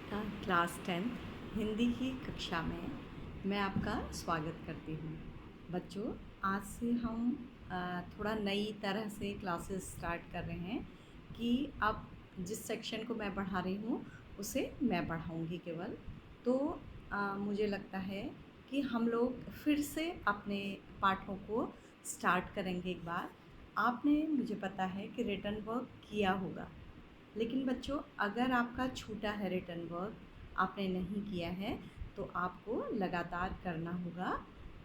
Class 10 Hindi की कक्षा में मैं आपका स्वागत करती हूँ। बच्चों, आज से हम थोड़ा नई तरह से क्लासेस स्टार्ट कर रहे हैं कि अब जिस सेक्शन को मैं पढ़ा रही हूँ उसे मैं पढ़ाऊँगी केवल। तो मुझे लगता है कि हम लोग फिर से अपने पाठों को स्टार्ट करेंगे एक बार। आपने, मुझे पता है कि रिटन वर्क किया होगा, लेकिन बच्चों अगर आपका छूटा है रिटन वर्क, आपने नहीं किया है, तो आपको लगातार करना होगा।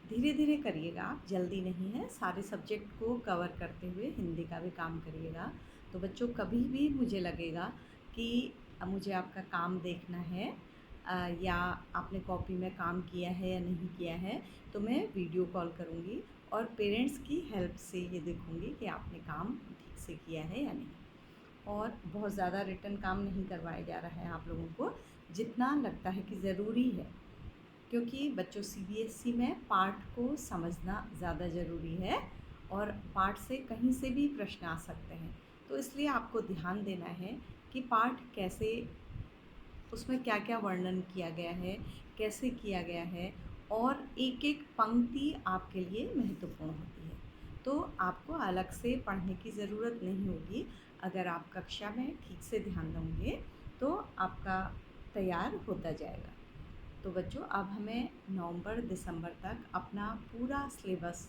धीरे धीरे करिएगा, आप जल्दी नहीं है। सारे सब्जेक्ट को कवर करते हुए हिंदी का भी काम करिएगा। तो बच्चों, कभी भी मुझे लगेगा कि मुझे आपका काम देखना है या आपने कॉपी में काम किया है या नहीं किया है, तो मैं वीडियो कॉल करूँगी और पेरेंट्स की हेल्प से ये देखूँगी कि आपने काम ठीक से किया है या नहीं। और बहुत ज़्यादा रिटन काम नहीं करवाया जा रहा है आप लोगों को, जितना लगता है कि ज़रूरी है, क्योंकि बच्चों सीबीएसई में पाठ को समझना ज़्यादा ज़रूरी है और पाठ से कहीं से भी प्रश्न आ सकते हैं। तो इसलिए आपको ध्यान देना है कि पाठ कैसे, उसमें क्या क्या वर्णन किया गया है, कैसे किया गया है, और एक एक पंक्ति आपके लिए महत्वपूर्ण होती है। तो आपको अलग से पढ़ने की ज़रूरत नहीं होगी। अगर आप कक्षा में ठीक से ध्यान दोगे तो आपका तैयार होता जाएगा। तो बच्चों, अब हमें नवंबर दिसंबर तक अपना पूरा सिलेबस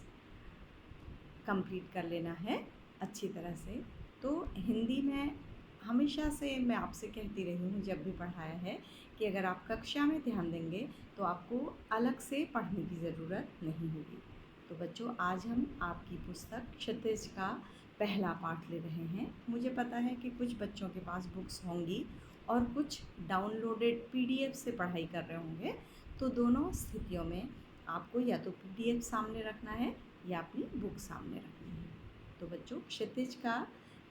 कंप्लीट कर लेना है अच्छी तरह से। तो हिंदी में हमेशा से मैं आपसे कहती रही हूँ, जब भी पढ़ाया है, कि अगर आप कक्षा में ध्यान देंगे तो आपको अलग से पढ़ने की ज़रूरत नहीं होगी। तो बच्चों, आज हम आपकी पुस्तक क्षितिज का पहला पाठ ले रहे हैं। मुझे पता है कि कुछ बच्चों के पास बुक्स होंगी और कुछ डाउनलोडेड पीडीएफ से पढ़ाई कर रहे होंगे। तो दोनों स्थितियों में आपको या तो पीडीएफ सामने रखना है या अपनी बुक सामने रखनी है। तो बच्चों, क्षितिज का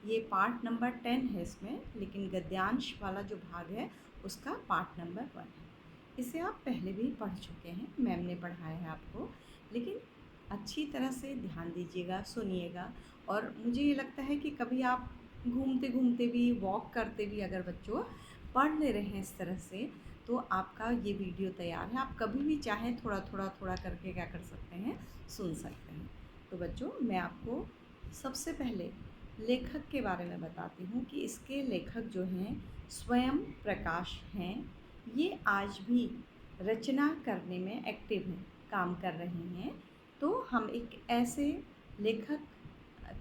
ये पार्ट नंबर 10 है इसमें, लेकिन गद्यांश वाला जो भाग है उसका पार्ट नंबर 1 है। इसे आप पहले भी पढ़ चुके हैं, मैम ने पढ़ाया है आपको, लेकिन अच्छी तरह से ध्यान दीजिएगा, सुनिएगा। और मुझे ये लगता है कि कभी आप घूमते घूमते भी, वॉक करते भी अगर बच्चों पढ़ ले रहे हैं इस तरह से, तो आपका ये वीडियो तैयार है। आप कभी भी चाहें थोड़ा थोड़ा थोड़ा करके क्या कर सकते हैं, सुन सकते हैं। तो बच्चों, मैं आपको सबसे पहले लेखक के बारे में बताती हूँ कि इसके लेखक जो हैं स्वयं प्रकाश हैं। ये आज भी रचना करने में एक्टिव हैं, काम कर रहे हैं। तो हम एक ऐसे लेखक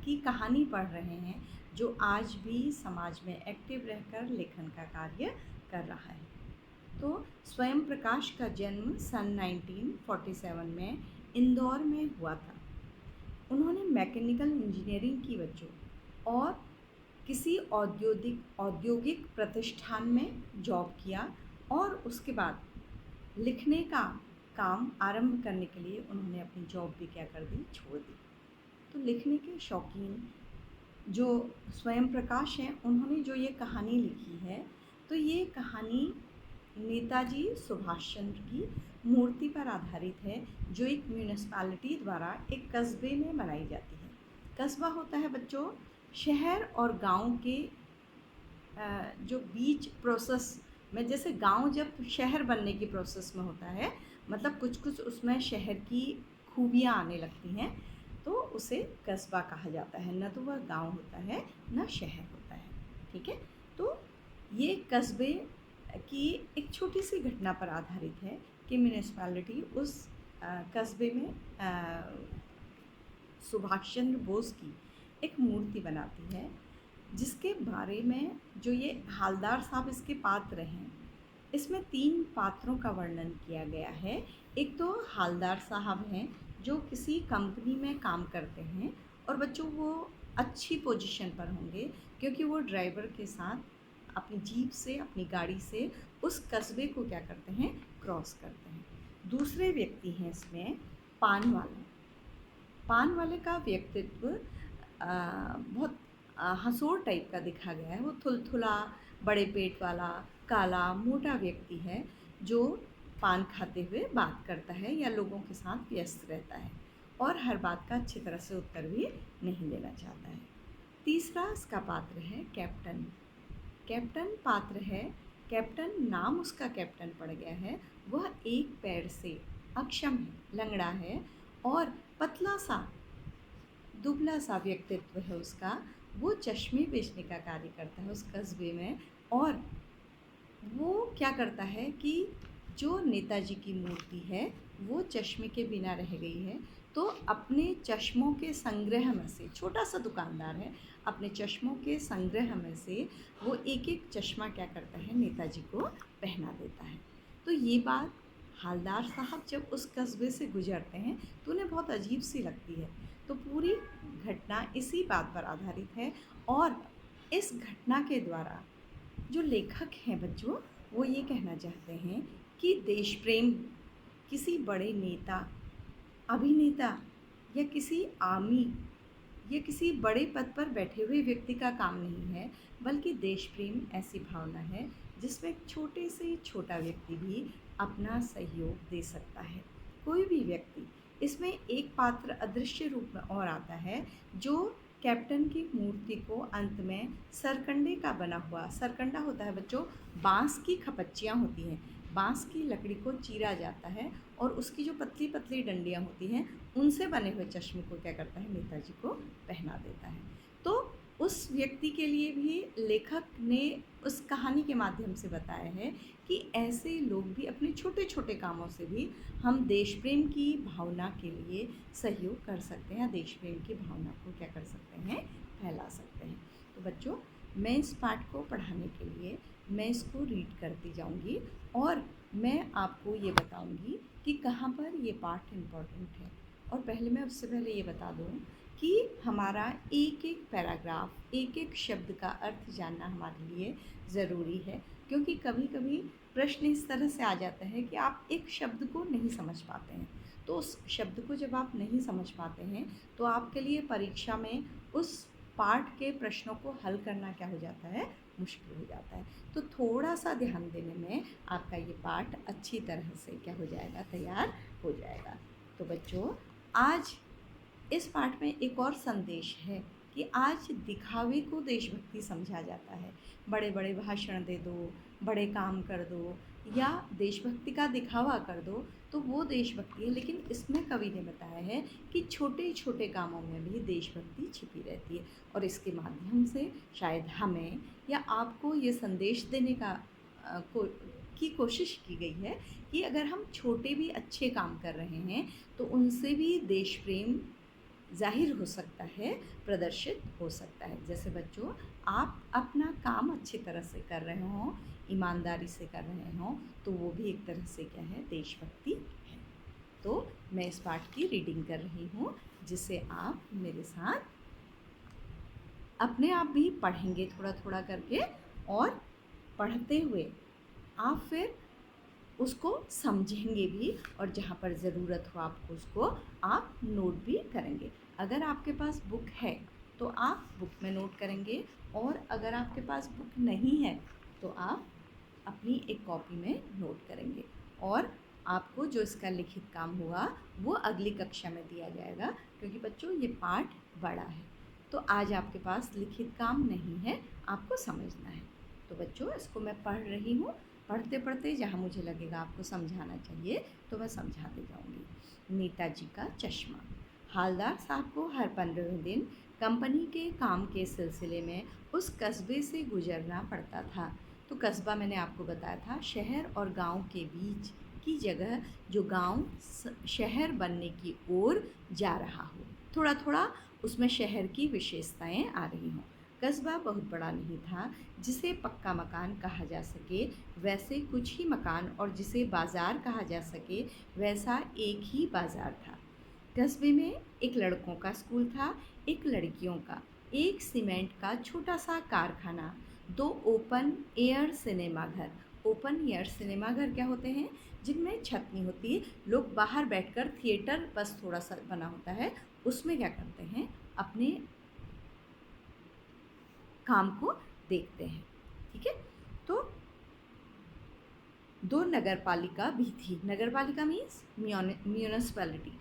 की कहानी पढ़ रहे हैं जो आज भी समाज में एक्टिव रहकर लेखन का कार्य कर रहा है। तो स्वयं प्रकाश का जन्म सन 1947 में इंदौर में हुआ था। उन्होंने मैकेनिकल इंजीनियरिंग की बच्चों और किसी औद्योगिक प्रतिष्ठान में जॉब किया, और उसके बाद लिखने का काम आरंभ करने के लिए उन्होंने अपनी जॉब भी क्या कर दी, छोड़ दी। तो लिखने के शौकीन जो स्वयं प्रकाश हैं, उन्होंने जो ये कहानी लिखी है, तो ये कहानी नेताजी सुभाष चंद्र की मूर्ति पर आधारित है, जो एक म्यूनिसपैलिटी द्वारा एक कस्बे में बनाई जाती है। कस्बा होता है बच्चों शहर और गांव के जो बीच प्रोसेस में, जैसे गांव जब शहर बनने की प्रोसेस में होता है, मतलब कुछ कुछ उसमें शहर की खूबियाँ आने लगती हैं, तो उसे कस्बा कहा जाता है। न तो वह गांव होता है, न शहर होता है। ठीक है। तो ये कस्बे की एक छोटी सी घटना पर आधारित है कि म्यूनिसपैलिटी उस कस्बे में सुभाष चंद्र बोस की एक मूर्ति बनाती है, जिसके बारे में जो ये हालदार साहब इसके पात्र हैं, इसमें 3 पात्रों का वर्णन किया गया है। एक तो हालदार साहब हैं जो किसी कंपनी में काम करते हैं, और बच्चों वो अच्छी पोजीशन पर होंगे क्योंकि वो ड्राइवर के साथ अपनी जीप से, अपनी गाड़ी से उस कस्बे को क्या करते हैं, क्रॉस करते हैं। दूसरे व्यक्ति हैं इसमें पान वाला। पान वाले का व्यक्तित्व बहुत हंसोर टाइप का दिखा गया है। वो थुलथुला, बड़े पेट वाला, काला, मोटा व्यक्ति है जो पान खाते हुए बात करता है या लोगों के साथ व्यस्त रहता है, और हर बात का अच्छी तरह से उत्तर भी नहीं देना चाहता है। तीसरा इसका पात्र है कैप्टन। कैप्टन पात्र है कैप्टन नाम उसका कैप्टन पड़ गया है, वह एक पैर से अक्षम है, लंगड़ा है और पतला सा दुबला सा व्यक्तित्व है उसका। वो चश्मे बेचने का कार्य करता है उस कस्बे में। और वो क्या करता है कि जो नेताजी की मूर्ति है वो चश्मे के बिना रह गई है, तो अपने चश्मों के संग्रह में से, छोटा सा दुकानदार है, अपने चश्मों के संग्रह में से वो एक एक चश्मा क्या करता है, नेताजी को पहना देता है। तो ये बात हालदार साहब जब उस कस्बे से गुजरते हैं तो उन्हें बहुत अजीब सी लगती है। तो पूरी घटना इसी बात पर आधारित है। और इस घटना के द्वारा जो लेखक हैं बच्चों, वो ये कहना चाहते हैं कि देश प्रेम किसी बड़े नेता, अभिनेता या किसी आर्मी या किसी बड़े पद पर बैठे हुए व्यक्ति का काम नहीं है, बल्कि देश प्रेम ऐसी भावना है जिसमें एक छोटे से छोटा व्यक्ति भी अपना सहयोग दे सकता है। कोई भी व्यक्ति, इसमें एक पात्र अदृश्य रूप में और आता है जो कैप्टन की मूर्ति को अंत में सरकंडे का बना हुआ, सरकंडा होता है बच्चों, बांस की खपच्चियाँ होती हैं, बांस की लकड़ी को चीरा जाता है और उसकी जो पतली पतली डंडियाँ होती हैं उनसे बने हुए चश्मे को क्या करता है, नेताजी को पहना देता है। तो उस व्यक्ति के लिए भी लेखक ने उस कहानी के माध्यम से बताया है कि ऐसे लोग भी अपने छोटे छोटे कामों से भी हम देश प्रेम की भावना के लिए सहयोग कर सकते हैं, देश प्रेम की भावना को क्या कर सकते हैं, फैला सकते हैं। तो बच्चों, मैं इस पाठ को पढ़ाने के लिए मैं इसको रीड करती जाऊंगी और मैं आपको ये बताऊंगी कि कहाँ पर ये पाठ इम्पोर्टेंट है। और मैं उससे पहले ये बता दूँ कि हमारा एक एक पैराग्राफ, एक एक शब्द का अर्थ जानना हमारे लिए ज़रूरी है, क्योंकि कभी कभी प्रश्न इस तरह से आ जाता है कि आप एक शब्द को नहीं समझ पाते हैं। तो उस शब्द को जब आप नहीं समझ पाते हैं तो आपके लिए परीक्षा में उस पाठ के प्रश्नों को हल करना क्या हो जाता है, मुश्किल हो जाता है। तो थोड़ा सा ध्यान देने में आपका ये पाठ अच्छी तरह से क्या हो जाएगा, तैयार हो जाएगा। तो बच्चों, आज इस पाठ में एक और संदेश है कि आज दिखावे को देशभक्ति समझा जाता है। बड़े बड़े भाषण दे दो, बड़े काम कर दो या देशभक्ति का दिखावा कर दो तो वो देशभक्ति है, लेकिन इसमें कवि ने बताया है कि छोटे छोटे कामों में भी देशभक्ति छिपी रहती है। और इसके माध्यम से शायद हमें या आपको ये संदेश देने का की कोशिश की गई है कि अगर हम छोटे भी अच्छे काम कर रहे हैं तो उनसे भी देश प्रेम ज़ाहिर हो सकता है, प्रदर्शित हो सकता है। जैसे बच्चों, आप अपना काम अच्छी तरह से कर रहे हों, ईमानदारी से कर रहे हों, तो वो भी एक तरह से क्या है, देशभक्ति है। तो मैं इस पाठ की रीडिंग कर रही हूँ, जिसे आप मेरे साथ अपने आप भी पढ़ेंगे थोड़ा थोड़ा करके, और पढ़ते हुए आप फिर उसको समझेंगे भी, और जहाँ पर ज़रूरत हो आपको उसको आप नोट भी करेंगे। अगर आपके पास बुक है तो आप बुक में नोट करेंगे, और अगर आपके पास बुक नहीं है तो आप अपनी एक कॉपी में नोट करेंगे। और आपको जो इसका लिखित काम हुआ वो अगली कक्षा में दिया जाएगा, क्योंकि बच्चों ये पाठ बड़ा है। तो आज आपके पास लिखित काम नहीं है, आपको समझना है। तो बच्चों, इसको मैं पढ़ रही हूँ, पढ़ते पढ़ते जहाँ मुझे लगेगा आपको समझाना चाहिए तो मैं समझाते जाऊँगी। नेताजी का चश्मा। हालदार साहब को हर 15 दिन कंपनी के काम के सिलसिले में उस कस्बे से गुजरना पड़ता था। तो कस्बा मैंने आपको बताया था शहर और गांव के बीच की जगह, जो गांव शहर बनने की ओर जा रहा हो। थोड़ा थोड़ा उसमें शहर की विशेषताएं आ रही हों। कस्बा बहुत बड़ा नहीं था जिसे पक्का मकान कहा जा सके, वैसे कुछ ही मकान, और जिसे बाज़ार कहा जा सके वैसा एक ही बाज़ार था। कस्बे में एक लड़कों का स्कूल था, एक लड़कियों का, एक सीमेंट का छोटा सा कारखाना, 2 ओपन एयर सिनेमा घर। ओपन एयर सिनेमा घर क्या होते हैं, जिनमें छत नहीं होती है, लोग बाहर बैठकर, थिएटर बस थोड़ा सा बना होता है, उसमें क्या करते हैं, अपने काम को देखते हैं। ठीक है। तो 2 नगर पालिका भी थी। नगर पालिका मीन्स म्यूनिसिपैलिटी।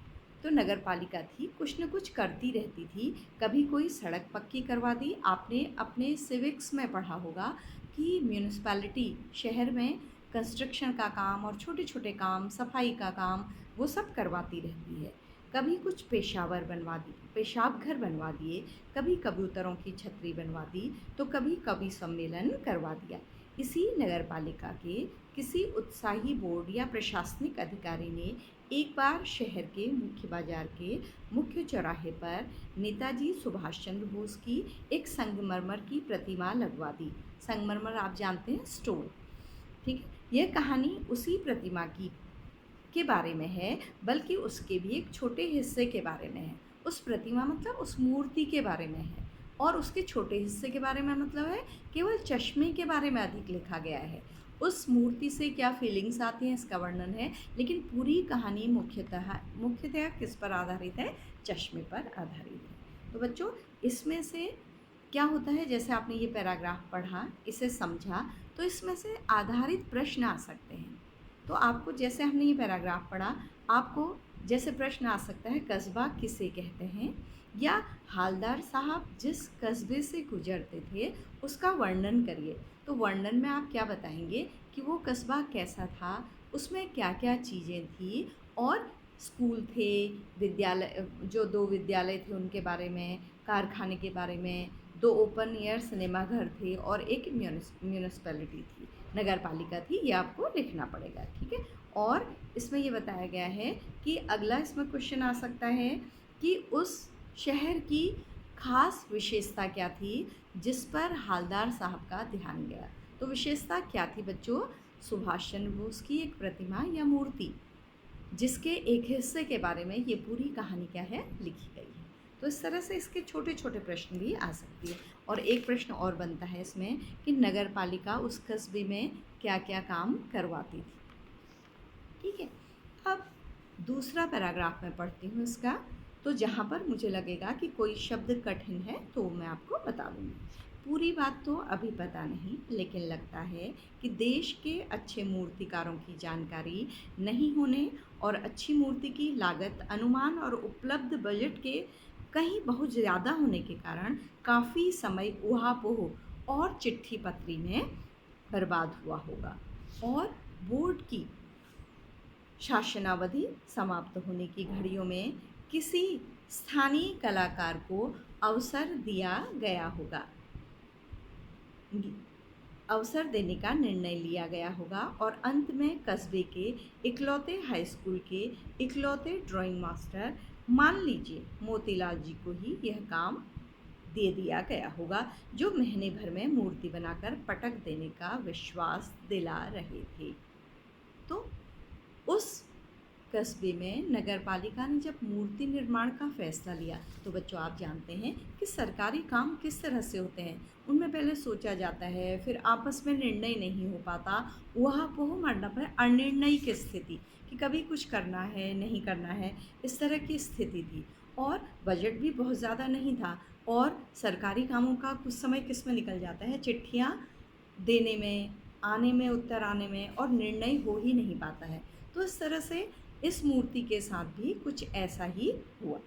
तो नगर पालिका थी, कुछ न कुछ करती रहती थी। कभी कोई सड़क पक्की करवा दी, आपने अपने सिविक्स में पढ़ा होगा कि म्यूनिसिपैलिटी शहर में कंस्ट्रक्शन का काम और छोटे छोटे काम, सफाई का काम, वो सब करवाती रहती है। कभी कुछ पेशाब घर बनवा दिए, कभी कबूतरों की छतरी बनवा दी, तो कभी कवि सम्मेलन करवा दिया। इसी नगर पालिका के किसी उत्साही बोर्ड या प्रशासनिक अधिकारी ने एक बार शहर के मुख्य बाजार के मुख्य चौराहे पर नेताजी सुभाष चंद्र बोस की एक संगमरमर की प्रतिमा लगवा दी। संगमरमर आप जानते हैं, स्टोन, ठीक है। यह कहानी उसी प्रतिमा की के बारे में है, बल्कि उसके भी एक छोटे हिस्से के बारे में है। उस प्रतिमा मतलब उस मूर्ति के बारे में है, और उसके छोटे हिस्से के बारे में मतलब है केवल चश्मे के बारे में अधिक लिखा गया है। उस मूर्ति से क्या फीलिंग्स आती हैं इसका वर्णन है, लेकिन पूरी कहानी मुख्यतः किस पर आधारित है? चश्मे पर आधारित है। तो बच्चों, इसमें से क्या होता है, जैसे आपने ये पैराग्राफ पढ़ा, इसे समझा, तो इसमें से आधारित प्रश्न आ सकते हैं। तो आपको, जैसे हमने ये पैराग्राफ पढ़ा, आपको जैसे प्रश्न आ सकता है, कस्बा किसे कहते हैं, या हालदार साहब जिस कस्बे से गुजरते थे उसका वर्णन करिए। तो वर्णन में आप क्या बताएंगे कि वो कस्बा कैसा था, उसमें क्या क्या चीज़ें थी, और स्कूल थे, विद्यालय, जो 2 विद्यालय थे उनके बारे में, कारखाने के बारे में, 2 ओपन एयर सिनेमा घर थे, और एक म्यूनिसिपैलिटी थी, नगर पालिका थी। ये आपको लिखना पड़ेगा, ठीक है। और इसमें ये बताया गया है कि अगला इसमें क्वेश्चन आ सकता है कि उस शहर की खास विशेषता क्या थी जिस पर हालदार साहब का ध्यान गया। तो विशेषता क्या थी बच्चों? सुभाष चंद्र बोस की एक प्रतिमा या मूर्ति, जिसके एक हिस्से के बारे में ये पूरी कहानी क्या है, लिखी गई है। तो इस तरह से इसके छोटे छोटे प्रश्न भी आ सकती है। और एक प्रश्न और बनता है इसमें कि नगर पालिका उस कस्बे में क्या क्या काम करवाती थी, ठीक है। अब दूसरा पैराग्राफ मैं पढ़ती हूँ इसका। तो जहाँ पर मुझे लगेगा कि कोई शब्द कठिन है तो मैं आपको बता दूँगी। पूरी बात तो अभी पता नहीं, लेकिन लगता है कि देश के अच्छे मूर्तिकारों की जानकारी नहीं होने और अच्छी मूर्ति की लागत, अनुमान और उपलब्ध बजट के कहीं बहुत ज़्यादा होने के कारण काफ़ी समय ऊहापोह और चिट्ठी पत्री में बर्बाद हुआ होगा, और बोर्ड की शासनावधि समाप्त होने की घड़ियों में किसी स्थानीय कलाकार को अवसर दिया गया होगा, अवसर देने का निर्णय लिया गया होगा, और अंत में कस्बे के इकलौते हाई स्कूल के इकलौते ड्राइंग मास्टर, मान लीजिए मोतीलाल जी को ही यह काम दे दिया गया होगा, जो महीने भर में मूर्ति बनाकर पटक देने का विश्वास दिला रहे थे। तो उस कस्बे में नगर पालिका ने जब मूर्ति निर्माण का फैसला लिया, तो बच्चों आप जानते हैं कि सरकारी काम किस तरह से होते हैं। उनमें पहले सोचा जाता है, फिर आपस में निर्णय नहीं हो पाता, ऊहापोह मंडप है, अनिर्णय की स्थिति कि कभी कुछ करना है, नहीं करना है, इस तरह की स्थिति थी। और बजट भी बहुत ज़्यादा नहीं था, और सरकारी कामों का कुछ समय किस में निकल जाता है, चिट्ठियाँ देने में, आने में, उत्तर आने में, और निर्णय हो ही नहीं पाता है। तो इस तरह से इस मूर्ति के साथ भी कुछ ऐसा ही हुआ।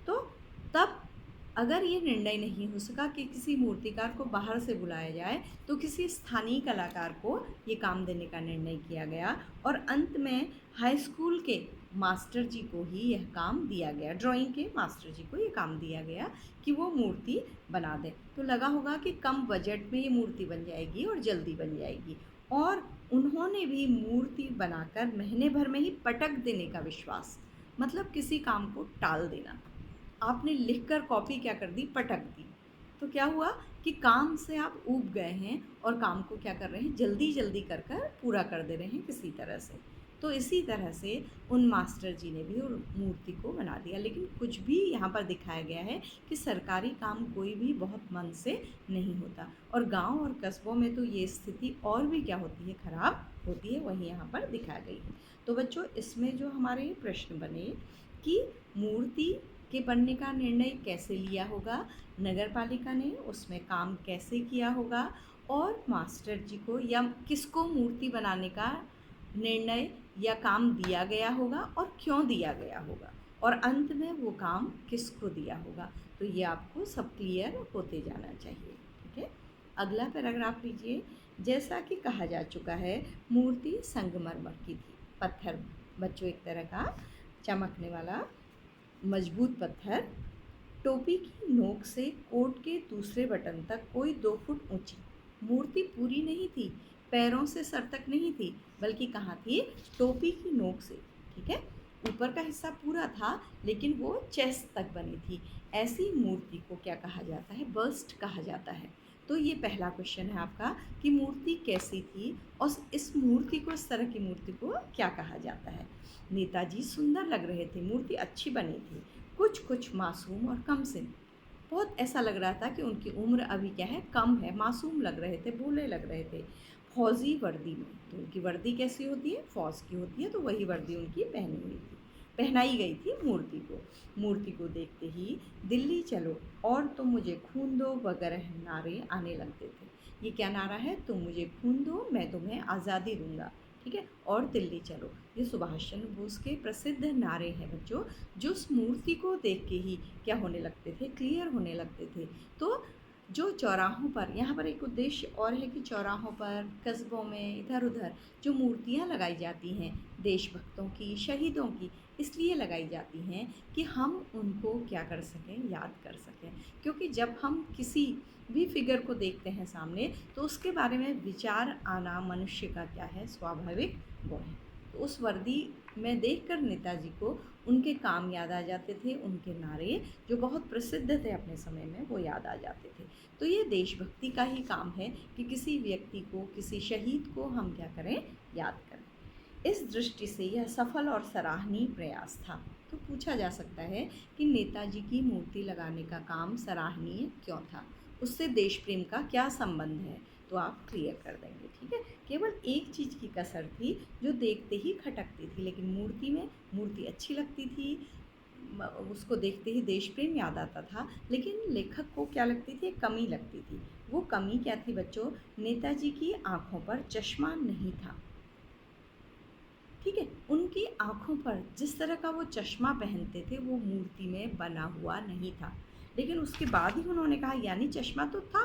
तो तब अगर ये निर्णय नहीं हो सका कि किसी मूर्तिकार को बाहर से बुलाया जाए, तो किसी स्थानीय कलाकार को ये काम देने का निर्णय किया गया, और अंत में हाई स्कूल के मास्टर जी को ही यह काम दिया गया, ड्राइंग के मास्टर जी को ये काम दिया गया कि वो मूर्ति बना दें। तो लगा होगा कि कम बजट में ये मूर्ति बन जाएगी और जल्दी बन जाएगी, और उन्होंने भी मूर्ति बनाकर महीने भर में ही पटक देने का विश्वास, मतलब किसी काम को टाल देना। आपने लिखकर कॉपी क्या कर दी, पटक दी। तो क्या हुआ कि काम से आप ऊब गए हैं, और काम को क्या कर रहे हैं, जल्दी जल्दी कर कर पूरा कर दे रहे हैं किसी तरह से। तो इसी तरह से उन मास्टर जी ने भी उन मूर्ति को बना दिया। लेकिन कुछ भी यहाँ पर दिखाया गया है कि सरकारी काम कोई भी बहुत मन से नहीं होता, और गांव और कस्बों में तो ये स्थिति और भी क्या होती है, खराब होती है, वही यहाँ पर दिखाया गई है। तो बच्चों, इसमें जो हमारे प्रश्न बने कि मूर्ति के बनने का निर्णय कैसे लिया होगा नगर पालिका ने, उसमें काम कैसे किया होगा, और मास्टर जी को या किसको मूर्ति बनाने का निर्णय या काम दिया गया होगा और क्यों दिया गया होगा, और अंत में वो काम किसको दिया होगा। तो ये आपको सब क्लियर होते जाना चाहिए, ठीक है। अगला पैराग्राफ लीजिए जैसा कि कहा जा चुका है, मूर्ति संगमरमर की थी। पत्थर बच्चों एक तरह का चमकने वाला मजबूत पत्थर। टोपी की नोक से कोट के दूसरे बटन तक कोई 2 फुट ऊंची। मूर्ति पूरी नहीं थी, पैरों से सर तक नहीं थी, बल्कि कहाँ थी? टोपी की नोक से। ठीक है, ऊपर का हिस्सा पूरा था, लेकिन वो चेस्ट तक बनी थी। ऐसी मूर्ति को क्या कहा जाता है? बस्ट कहा जाता है। तो ये पहला क्वेश्चन है आपका कि मूर्ति कैसी थी और इस मूर्ति को, इस तरह की मूर्ति को क्या कहा जाता है। नेताजी सुंदर लग रहे थे, मूर्ति अच्छी बनी थी, कुछ कुछ मासूम और कम सिन। बहुत ऐसा लग रहा था कि उनकी उम्र अभी क्या है? कम है। मासूम लग रहे थे, भोले लग रहे थे। फौजी वर्दी में, तो उनकी वर्दी कैसी होती है? फौज की होती है, तो वही वर्दी उनकी पहनी हुई थी, पहनाई गई थी मूर्ति को। मूर्ति को देखते ही दिल्ली चलो और तुम मुझे खून दो वगैरह नारे आने लगते थे। ये क्या नारा है? तुम मुझे खून दो, मैं तुम्हें आज़ादी दूंगा। ठीक है, और दिल्ली चलो, ये सुभाष चंद्र बोस के प्रसिद्ध नारे हैं बच्चों, जो उस मूर्ति को देख के ही क्या होने लगते थे? क्लियर होने लगते थे। तो जो चौराहों पर, यहाँ पर एक उद्देश्य और है कि चौराहों पर, कस्बों में, इधर उधर जो मूर्तियाँ लगाई जाती हैं देशभक्तों की, शहीदों की, इसलिए लगाई जाती हैं कि हम उनको क्या कर सकें? याद कर सकें। क्योंकि जब हम किसी भी फिगर को देखते हैं सामने, तो उसके बारे में विचार आना मनुष्य का क्या है? स्वाभाविक गुण है। तो उस वर्दी में देखकर नेताजी को उनके काम याद आ जाते थे, उनके नारे जो बहुत प्रसिद्ध थे अपने समय में, वो याद आ जाते थे। तो ये देशभक्ति का ही काम है कि किसी व्यक्ति को, किसी शहीद को हम क्या करें? याद करें। इस दृष्टि से यह सफल और सराहनीय प्रयास था। तो पूछा जा सकता है कि नेताजी की मूर्ति लगाने का काम सराहनीय क्यों था? उससे देश प्रेम का क्या संबंध है? तो आप क्लियर कर देंगे। ठीक है, केवल एक चीज़ की कसर थी जो देखते ही खटकती थी, लेकिन मूर्ति में, मूर्ति अच्छी लगती थी, उसको देखते ही देश प्रेम याद आता था, लेकिन लेखक को क्या लगती थी? कमी लगती थी। वो कमी क्या थी बच्चों? नेताजी की आंखों पर चश्मा नहीं था। ठीक है, उनकी आंखों पर जिस तरह का वो चश्मा पहनते थे, वो मूर्ति में बना हुआ नहीं था। लेकिन उसके बाद ही उन्होंने कहा यानी चश्मा तो था।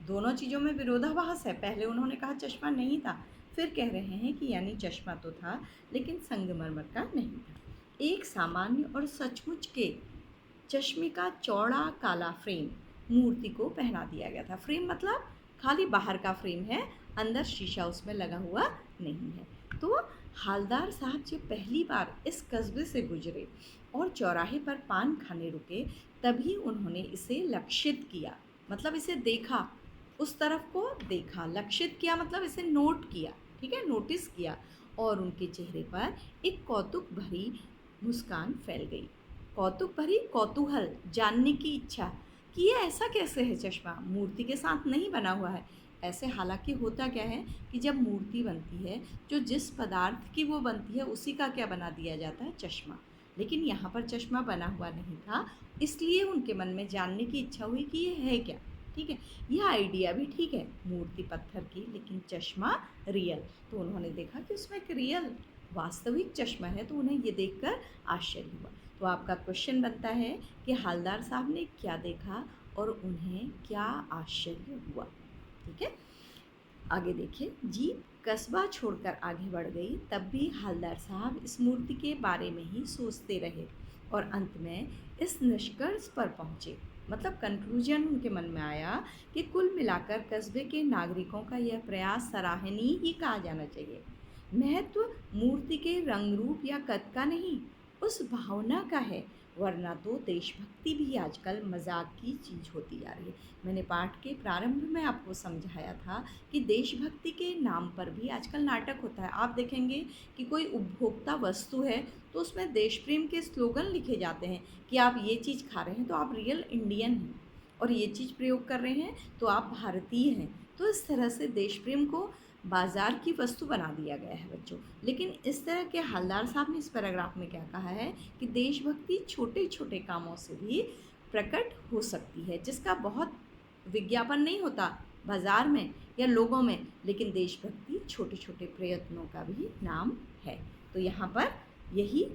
दोनों चीज़ों में विरोधाभास है। पहले उन्होंने कहा चश्मा नहीं था, फिर कह रहे हैं कि यानी चश्मा तो था, लेकिन संगमरमर का नहीं था। एक सामान्य और सचमुच के चश्मे का चौड़ा काला फ्रेम मूर्ति को पहना दिया गया था। फ्रेम मतलब खाली बाहर का फ्रेम है, अंदर शीशा उसमें लगा हुआ नहीं है। तो हालदार साहब जब पहली बार इस कस्बे से गुजरे और चौराहे पर पान खाने रुके, तभी उन्होंने इसे लक्षित किया, मतलब इसे देखा, उस तरफ को देखा। लक्षित किया मतलब इसे नोट किया। ठीक है, नोटिस किया, और उनके चेहरे पर एक कौतुक भरी मुस्कान फैल गई। कौतुक भरी, कौतूहल, जानने की इच्छा कि ये ऐसा कैसे है? चश्मा मूर्ति के साथ नहीं बना हुआ है ऐसे। हालांकि होता क्या है कि जब मूर्ति बनती है, जो जिस पदार्थ की वो बनती है उसी का क्या बना दिया जाता है? चश्मा। लेकिन यहाँ पर चश्मा बना हुआ नहीं था, इसलिए उनके मन में जानने की इच्छा हुई कि ये है क्या। ठीक है, यह आइडिया भी ठीक है, मूर्ति पत्थर की लेकिन चश्मा रियल। तो उन्होंने देखा कि उसमें एक रियल वास्तविक चश्मा है, तो उन्हें ये देखकर आश्चर्य हुआ। तो आपका क्वेश्चन बनता है कि हालदार साहब ने क्या देखा और उन्हें क्या आश्चर्य हुआ। ठीक है, आगे देखिए। जीप कस्बा छोड़कर आगे बढ़ गई, तब भी हालदार साहब इस मूर्ति के बारे में ही सोचते रहे और अंत में इस निष्कर्ष पर पहुँचे, मतलब कंक्लूजन उनके मन में आया कि कुल मिलाकर कस्बे के नागरिकों का यह प्रयास सराहनीय ही कहा जाना चाहिए। महत्व मूर्ति के रंग रूप या कद का नहीं, उस भावना का है, वरना तो देशभक्ति भी आजकल मजाक की चीज़ होती जा रही है। मैंने पाठ के प्रारंभ में आपको समझाया था कि देशभक्ति के नाम पर भी आजकल नाटक होता है। आप देखेंगे कि कोई उपभोक्ता वस्तु है तो उसमें देश प्रेम के स्लोगन लिखे जाते हैं कि आप ये चीज़ खा रहे हैं तो आप रियल इंडियन हैं, और ये चीज़ प्रयोग कर रहे हैं तो आप भारतीय हैं। तो इस तरह से देश प्रेम को बाजार की वस्तु बना दिया गया है बच्चों। लेकिन इस तरह के हालदार साहब ने इस पैराग्राफ में क्या कहा है कि देशभक्ति छोटे छोटे कामों से भी प्रकट हो सकती है, जिसका बहुत विज्ञापन नहीं होता बाजार में या लोगों में, लेकिन देशभक्ति छोटे छोटे प्रयत्नों का भी नाम है। तो यहाँ पर यही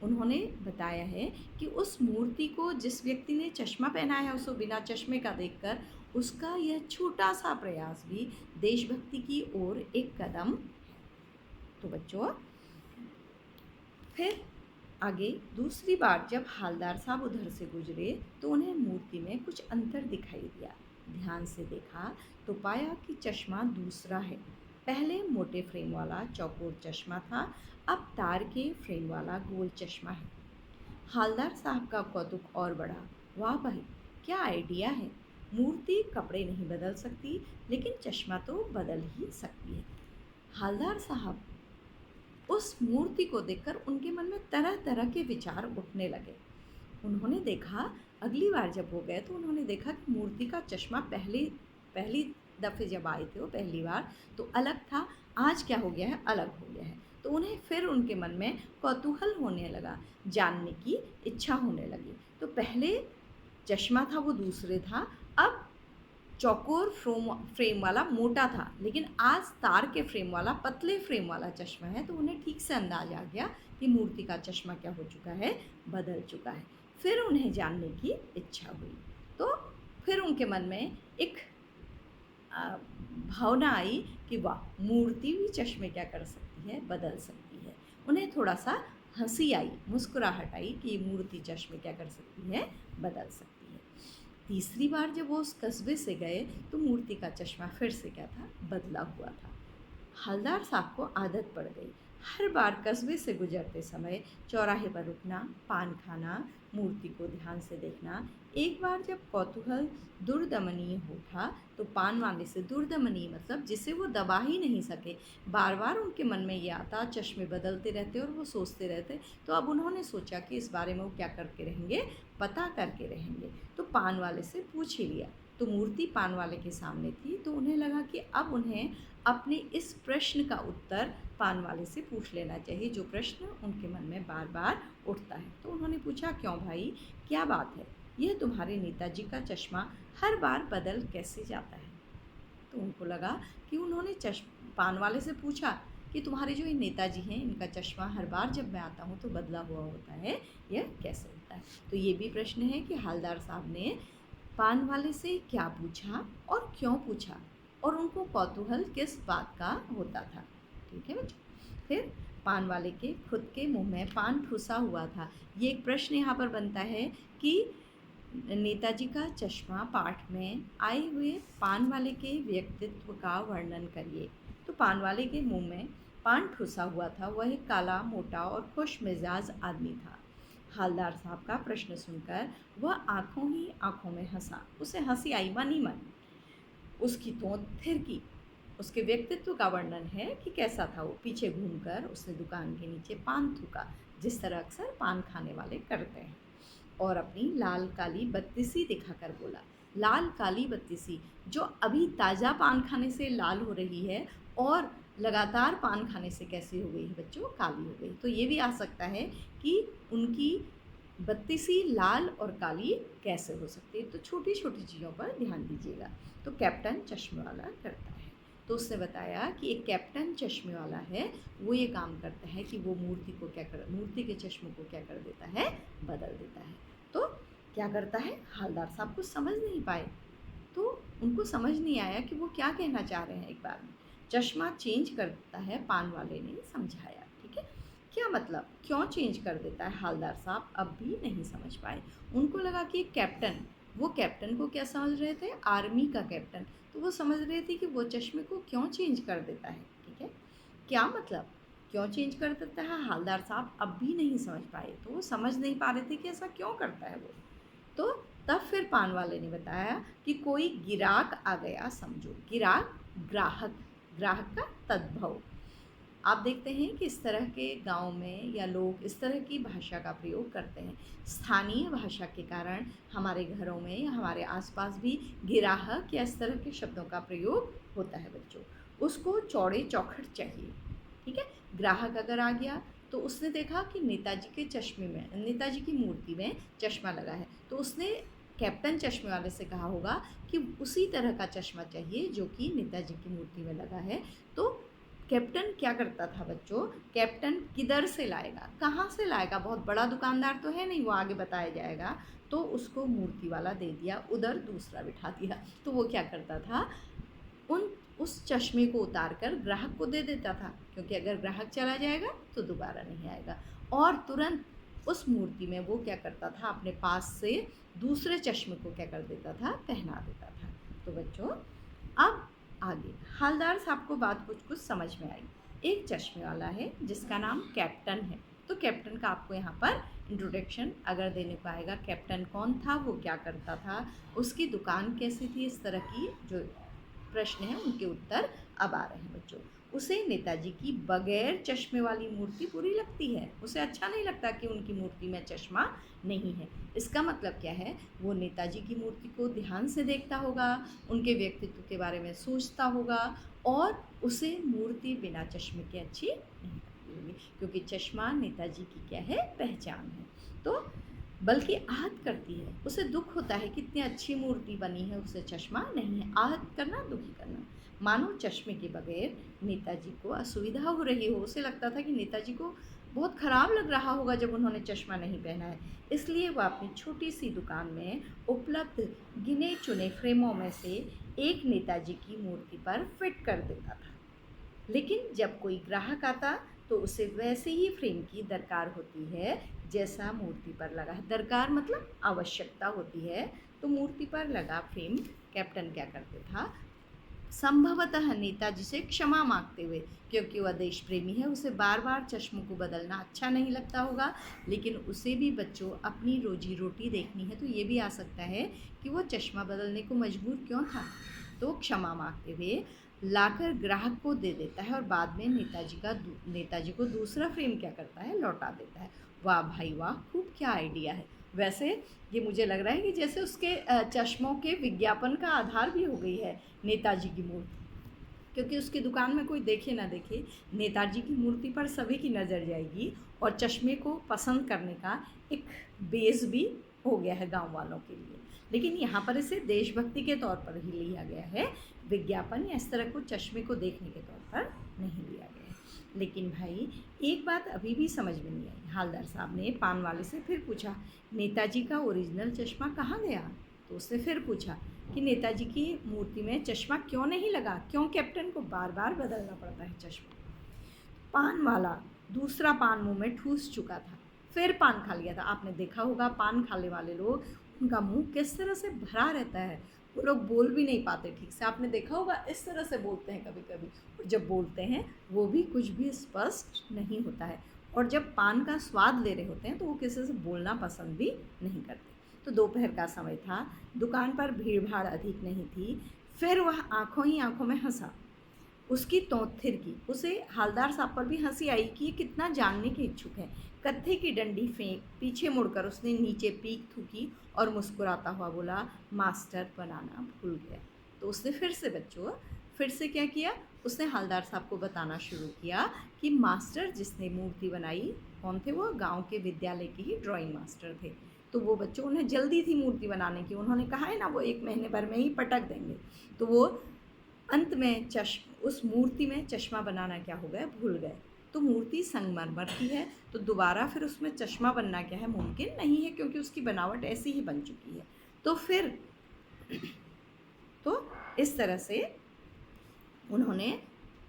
उन्होंने बताया है कि उस मूर्ति को जिस व्यक्ति ने चश्मा पहना है, उसको बिना चश्मे का देखकर उसका यह छोटा सा प्रयास भी देशभक्ति की ओर एक कदम है। तो बच्चों, फिर आगे दूसरी बार जब हालदार साहब उधर से गुजरे तो उन्हें मूर्ति में कुछ अंतर दिखाई दिया। ध्यान से देखा तो पाया कि चश्मा दूसरा है। पहले मोटे फ्रेम वाला चौकोर चश्मा था, अब तार के फ्रेम वाला गोल चश्मा है। हालदार साहब का कौतुक और बढ़ा। वाह भाई, क्या आइडिया है! मूर्ति कपड़े नहीं बदल सकती, लेकिन चश्मा तो बदल ही सकती है। हालदार साहब उस मूर्ति को देखकर उनके मन में तरह तरह के विचार उठने लगे। उन्होंने देखा, अगली बार जब वो गए तो उन्होंने देखा कि मूर्ति का चश्मा पहली दफ़े जब आए थे वो पहली बार तो अलग था, आज क्या हो गया है, अलग हो गया है। तो उन्हें फिर उनके मन में कौतूहल होने लगा, जानने की इच्छा होने लगी। तो पहले चश्मा था वो दूसरे था, अब चौकोर फ्रेम वाला मोटा था, लेकिन आज तार के फ्रेम वाला पतले फ्रेम वाला चश्मा है। तो उन्हें ठीक से अंदाज आ गया कि मूर्ति का चश्मा क्या हो चुका है, बदल चुका है। फिर उन्हें जानने की इच्छा हुई। तो फिर उनके मन में एक भावना आई कि वाह, मूर्ति भी चश्मे क्या कर सकती है, बदल सकती है। उन्हें थोड़ा सा हंसी आई, मुस्कुराहट आई कि ये मूर्ति चश्मे क्या कर सकती है, बदल सकती है। तीसरी बार जब वो उस कस्बे से गए तो मूर्ति का चश्मा फिर से क्या था, बदला हुआ था। हवलदार साहब को आदत पड़ गई, हर बार कस्बे से गुजरते समय चौराहे पर रुकना, पान खाना, मूर्ति को ध्यान से देखना। एक बार जब कौतूहल दुर्दमनीय उठा तो पान वाले से, दुर्दमनीय मतलब जिसे वो दबा ही नहीं सके, बार बार उनके मन में ये आता, चश्मे बदलते रहते और वो सोचते रहते। तो अब उन्होंने सोचा कि इस बारे में वो क्या करके रहेंगे, पता करके रहेंगे। तो पान वाले से पूछ ही लिया। तो मूर्ति पान वाले के सामने थी, तो उन्हें लगा कि अब उन्हें अपने इस प्रश्न का उत्तर पान वाले से पूछ लेना चाहिए, जो प्रश्न उनके मन में बार बार उठता है। तो उन्होंने पूछा, क्यों भाई, क्या बात है, यह तुम्हारे नेताजी का चश्मा हर बार बदल कैसे जाता है? तो उनको लगा कि उन्होंने पान वाले से पूछा कि तुम्हारे जो ये नेताजी हैं, इनका चश्मा हर बार जब मैं आता हूँ तो बदला हुआ होता है, यह कैसे होता है? तो ये भी प्रश्न है कि हालदार साहब ने पान वाले से क्या पूछा और क्यों पूछा, और उनको कौतूहल किस बात का होता था। ठीक है बच्चों। फिर पान वाले के खुद के मुंह में पान ठुसा हुआ था। ये एक प्रश्न यहाँ पर बनता है कि नेताजी का चश्मा पाठ में आए हुए पान वाले के व्यक्तित्व का वर्णन करिए। तो पान वाले के मुंह में पान ठुसा हुआ था। वह एक काला, मोटा और खुश मिजाज आदमी था। हालदार साहब का प्रश्न सुनकर वह आंखों ही आंखों में हंसा। उसे हंसी आई मन ही मन। उसकी तोंद थिरकी। उसके व्यक्तित्व का वर्णन है कि कैसा था वो। पीछे घूमकर उसने दुकान के नीचे पान थूका, जिस तरह अक्सर पान खाने वाले करते हैं, और अपनी लाल काली बत्तीसी दिखाकर बोला। लाल काली बत्तीसी जो अभी ताज़ा पान खाने से लाल हो रही है और लगातार पान खाने से कैसी हो गई है बच्चों, काली हो गई। तो ये भी आ सकता है कि उनकी बत्तीसी लाल और काली कैसे हो सकती है। तो छोटी छोटी चीज़ों पर ध्यान दीजिएगा। तो कैप्टन चश्मे वाला करता है। तो उसने बताया कि एक कैप्टन चश्मे वाला है, वो ये काम करता है कि वो मूर्ति के चश्मे को क्या कर देता है, बदल देता है। तो क्या करता है, हालदार साहब कुछ समझ नहीं पाए। तो उनको समझ नहीं आया कि वो क्या कहना चाह रहे हैं। एक बार में चश्मा चेंज कर देता है, पान वाले ने समझाया। ठीक है, क्या मतलब, क्यों चेंज कर देता है, हालदार साहब अब भी नहीं समझ पाए। उनको लगा कि कैप्टन, वो कैप्टन को क्या समझ रहे थे, आर्मी का कैप्टन। तो वो समझ रहे थे कि वो चश्मे को क्यों चेंज कर देता है। ठीक है, क्या मतलब, क्यों चेंज कर देता है, हालदार साहब अब भी नहीं समझ पाए। तो वो समझ नहीं पा रहे थे कि ऐसा क्यों करता है वो। तो तब फिर पान वाले ने बताया कि कोई गिराक आ गया, समझो। गिराक ग्राहक, ग्राहक का तद्भव। आप देखते हैं कि इस तरह के गांव में या लोग इस तरह की भाषा का प्रयोग करते हैं। स्थानीय भाषा के कारण हमारे घरों में या हमारे आसपास भी गिराहक या इस तरह के शब्दों का प्रयोग होता है बच्चों। उसको चौड़े चौखट चाहिए। ठीक है, ग्राहक अगर आ गया तो उसने देखा कि नेताजी के चश्मे में, नेताजी की मूर्ति में चश्मा लगा है, तो उसने कैप्टन चश्मे वाले से कहा होगा कि उसी तरह का चश्मा चाहिए जो कि नेताजी की मूर्ति में लगा है। तो कैप्टन क्या करता था बच्चों, कैप्टन किधर से लाएगा, कहाँ से लाएगा, बहुत बड़ा दुकानदार तो है नहीं, वो आगे बताया जाएगा। तो उसको मूर्ति वाला दे दिया, उधर दूसरा बिठा दिया। तो वो क्या करता था, उस चश्मे को उतार कर ग्राहक को दे देता था, क्योंकि अगर ग्राहक चला जाएगा तो दोबारा नहीं आएगा। और तुरंत उस मूर्ति में वो क्या करता था, अपने पास से दूसरे चश्मे को क्या कर देता था, पहना देता था। तो बच्चों अब आगे हवलदार साहब को बात कुछ कुछ समझ में आई। एक चश्मे वाला है जिसका नाम कैप्टन है। तो कैप्टन का आपको यहाँ पर इंट्रोडक्शन अगर देने को आएगा, कैप्टन कौन था, वो क्या करता था, उसकी दुकान कैसी थी, इस तरह की जो प्रश्न हैं उनके उत्तर अब आ रहे हैं बच्चों। उसे नेताजी की बगैर चश्मे वाली मूर्ति बुरी लगती है, उसे अच्छा नहीं लगता कि उनकी मूर्ति में चश्मा नहीं है। इसका मतलब क्या है, वो नेताजी की मूर्ति को ध्यान से देखता होगा, उनके व्यक्तित्व के बारे में सोचता होगा, और उसे मूर्ति बिना चश्मे के अच्छी नहीं लगती होगी, क्योंकि चश्मा नेताजी की क्या है, पहचान है। तो बल्कि आहत करती है, उसे दुख होता है कि इतनी अच्छी मूर्ति बनी है, उसे चश्मा नहीं है। आहत करना, दुखी करना, मानो चश्मे के बगैर नेताजी को असुविधा हो रही हो। उसे लगता था कि नेताजी को बहुत ख़राब लग रहा होगा जब उन्होंने चश्मा नहीं पहना है। इसलिए वह अपनी छोटी सी दुकान में उपलब्ध गिने चुने फ्रेमों में से एक नेताजी की मूर्ति पर फिट कर देता था। लेकिन जब कोई ग्राहक आता तो उसे वैसे ही फ्रेम की दरकार होती है जैसा मूर्ति पर लगा है। दरकार मतलब आवश्यकता होती है। तो मूर्ति पर लगा फ्रेम कैप्टन क्या करते था, संभवतः नेताजी से क्षमा मांगते हुए, क्योंकि वह देश प्रेमी है, उसे बार बार चश्मों को बदलना अच्छा नहीं लगता होगा, लेकिन उसे भी बच्चों अपनी रोजी रोटी देखनी है, तो ये भी आ सकता है कि वो चश्मा बदलने को मजबूर क्यों था। तो क्षमा मांगते हुए लाकर ग्राहक को दे देता है, और बाद में नेताजी को दूसरा फ्रेम क्या करता है, लौटा देता है। वाह भाई वाह, खूब क्या आइडिया है। वैसे ये मुझे लग रहा है कि जैसे उसके चश्मों के विज्ञापन का आधार भी हो गई है नेताजी की मूर्ति, क्योंकि उसकी दुकान में कोई देखे ना देखे, नेताजी की मूर्ति पर सभी की नज़र जाएगी, और चश्मे को पसंद करने का एक बेस भी हो गया है गांव वालों के लिए। लेकिन यहाँ पर इसे देशभक्ति के तौर पर ही लिया गया है, विज्ञापन या इस तरह को चश्मे को देखने के तौर पर नहीं लिया गया है। लेकिन भाई एक बात अभी भी समझ में नहीं आई। हवलदार साहब ने पान वाले से फिर पूछा, नेताजी का ओरिजिनल चश्मा कहाँ गया। तो उसने फिर पूछा कि नेताजी की मूर्ति में चश्मा क्यों नहीं लगा, क्यों कैप्टन को बार बार बदलना पड़ता है चश्मा। पान वाला दूसरा पान मुंह में ठूस चुका था, फिर पान खा लिया था। आपने देखा होगा पान खाने वाले लोग, उनका मुंह किस तरह से भरा रहता है, वो लोग बोल भी नहीं पाते ठीक से। आपने देखा होगा इस तरह से बोलते हैं कभी कभी, और जब बोलते हैं वो भी कुछ भी स्पष्ट नहीं होता है। और जब पान का स्वाद ले रहे होते हैं तो वो किसी से बोलना पसंद भी नहीं करते। तो दोपहर का समय था, दुकान पर भीड़ भाड़ अधिक नहीं थी। फिर वह आंखों ही आंखों में हंसा। उसकी तोंत थिरकी। उसे हवलदार साहब पर भी हंसी आई कि ये कितना जानने के इच्छुक है। कत्थे की डंडी फेंक पीछे मुड़कर उसने नीचे पीक थूकी और मुस्कुराता हुआ बोला, मास्टर बनाना भूल गया। तो उसने फिर से क्या किया, उसने हवलदार साहब को बताना शुरू किया कि मास्टर जिसने मूर्ति बनाई कौन थे, वो गांव के विद्यालय के ही ड्राइंग मास्टर थे। तो वो बच्चों, उन्हें जल्दी थी मूर्ति बनाने की, उन्होंने कहा है ना वो 1 महीने भर में ही पटक देंगे। तो वो अंत में उस मूर्ति में चश्मा बनाना क्या हो गया, भूल गए। तो मूर्ति संगमरमर की है, तो दोबारा फिर उसमें चश्मा बनना क्या है, मुमकिन नहीं है, क्योंकि उसकी बनावट ऐसी ही बन चुकी है। तो फिर तो इस तरह से उन्होंने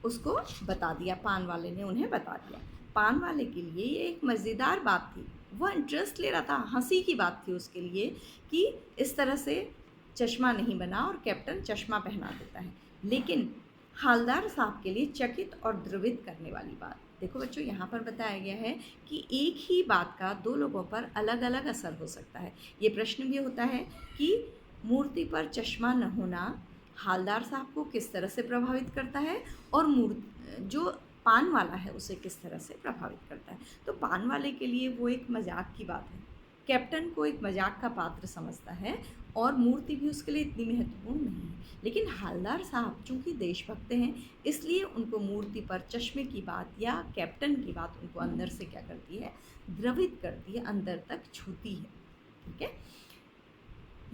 उसको बता दिया, पान वाले ने उन्हें बता दिया। पान वाले के लिए ये एक मज़ेदार बात थी, वह इंटरेस्ट ले रहा था, हंसी की बात थी उसके लिए कि इस तरह से चश्मा नहीं बना और कैप्टन चश्मा पहना देता है। लेकिन हवलदार साहब के लिए चकित और द्रवित करने वाली बात। देखो बच्चों, यहाँ पर बताया गया है कि एक ही बात का 2 लोगों पर अलग अलग असर हो सकता है। ये प्रश्न भी होता है कि मूर्ति पर चश्मा न होना हवलदार साहब को किस तरह से प्रभावित करता है, और जो पान वाला है उसे किस तरह से प्रभावित करता है। तो पान वाले के लिए वो एक मजाक की बात है, कैप्टन को एक मजाक का पात्र समझता है, और मूर्ति भी उसके लिए इतनी महत्वपूर्ण नहीं है। लेकिन हवलदार साहब चूँकि देशभक्त हैं, इसलिए उनको मूर्ति पर चश्मे की बात या कैप्टन की बात उनको अंदर से क्या करती है, द्रवित करती है, अंदर तक छूती है। ठीक है,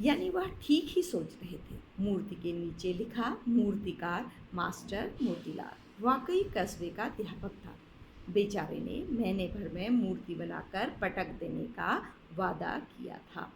यानी वह ठीक ही सोच रहे थे। मूर्ति के नीचे लिखा, मूर्तिकार मास्टर मोतीलाल। वाकई कस्बे का अध्यापक था। बेचारे ने महीने भर में मूर्ति बनाकर पटक देने का वादा किया था।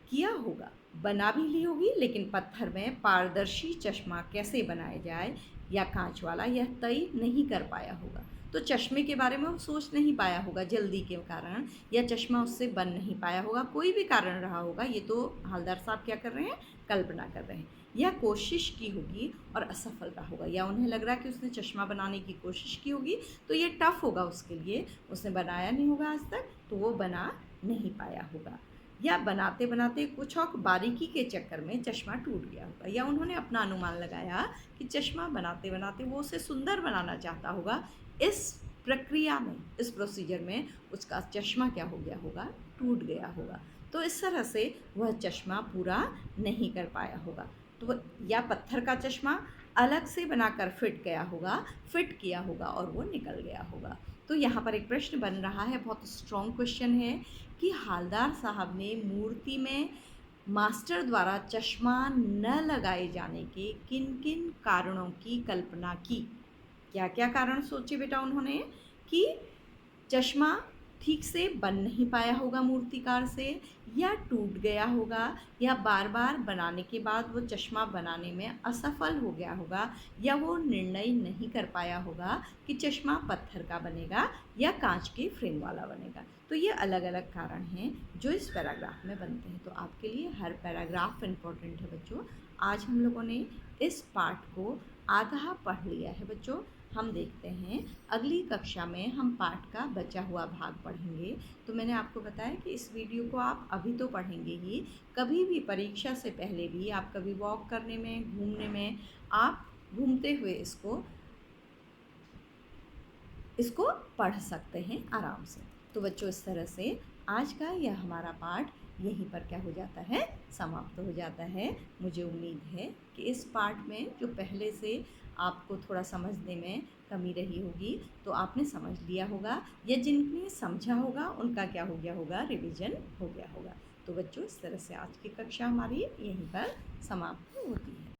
किया होगा, बना भी ली होगी, लेकिन पत्थर में पारदर्शी चश्मा कैसे बनाया जाए या कांच वाला, यह तय नहीं कर पाया होगा। तो चश्मे के बारे में वो सोच नहीं पाया होगा जल्दी के कारण, या चश्मा उससे बन नहीं पाया होगा, कोई भी कारण रहा होगा। ये तो हवलदार साहब क्या कर रहे हैं, कल्पना कर रहे हैं। या कोशिश की होगी और असफल रहा होगा, या उन्हें लग रहा है कि उसने चश्मा बनाने की कोशिश की होगी तो ये टफ होगा उसके लिए, उसने बनाया नहीं होगा आज तक, तो वो बना नहीं पाया होगा। या बनाते बनाते कुछ और बारीकी के चक्कर में चश्मा टूट गया होगा, या उन्होंने अपना अनुमान लगाया कि चश्मा बनाते बनाते वो उसे सुंदर बनाना चाहता होगा। इस प्रक्रिया में, इस प्रोसीजर में उसका चश्मा क्या हो गया होगा, टूट गया होगा। तो इस तरह से वह चश्मा पूरा नहीं कर पाया होगा। तो या पत्थर का चश्मा अलग से बनाकर फिट किया होगा और वो निकल गया होगा। तो यहाँ पर एक प्रश्न बन रहा है, बहुत स्ट्रॉन्ग क्वेश्चन है, कि हवलदार साहब ने मूर्ति में मास्टर द्वारा चश्मा न लगाए जाने के किन किन कारणों की कल्पना की। क्या क्या कारण सोचे बेटा उन्होंने, कि चश्मा ठीक से बन नहीं पाया होगा मूर्तिकार से, या टूट गया होगा, या बार बार बनाने के बाद वो चश्मा बनाने में असफल हो गया होगा, या वो निर्णय नहीं कर पाया होगा कि चश्मा पत्थर का बनेगा या कांच के फ्रेम वाला बनेगा। तो ये अलग अलग कारण हैं जो इस पैराग्राफ में बनते हैं। तो आपके लिए हर पैराग्राफ इम्पोर्टेंट है बच्चों। आज हम लोगों ने इस पार्ट को आधा पढ़ लिया है बच्चों। हम देखते हैं अगली कक्षा में हम पाठ का बचा हुआ भाग पढ़ेंगे। तो मैंने आपको बताया कि इस वीडियो को आप अभी तो पढ़ेंगे ही, कभी भी परीक्षा से पहले भी आप कभी वॉक करने में, घूमने में, आप घूमते हुए इसको पढ़ सकते हैं आराम से। तो बच्चों इस तरह से आज का यह हमारा पाठ यहीं पर क्या हो जाता है, समाप्त हो जाता है। मुझे उम्मीद है कि इस पाठ में जो पहले से आपको थोड़ा समझने में कमी रही होगी तो आपने समझ लिया होगा, या जिनने समझा होगा उनका क्या हो गया होगा, रिवीजन हो गया होगा। तो बच्चों इस तरह से आज की कक्षा हमारी यहीं पर समाप्त होती है।